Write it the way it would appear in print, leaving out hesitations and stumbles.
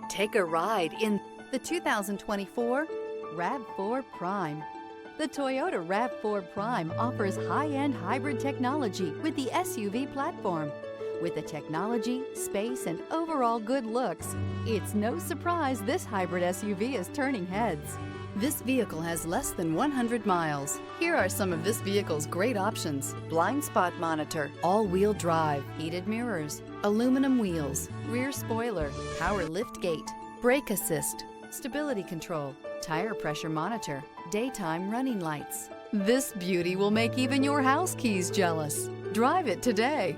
Take a ride in the 2024 RAV4 Prime. The Toyota RAV4 Prime offers high-end hybrid technology with the SUV platform. With the technology, space, and overall good looks, it's no surprise this hybrid SUV is turning heads. This vehicle has less than 100 miles. Here are some of this vehicle's great options: blind spot monitor, all-wheel drive, heated mirrors, aluminum wheels, rear spoiler, power lift gate, brake assist, stability control, tire pressure monitor, daytime running lights. This beauty will make even your house keys jealous. Drive it today.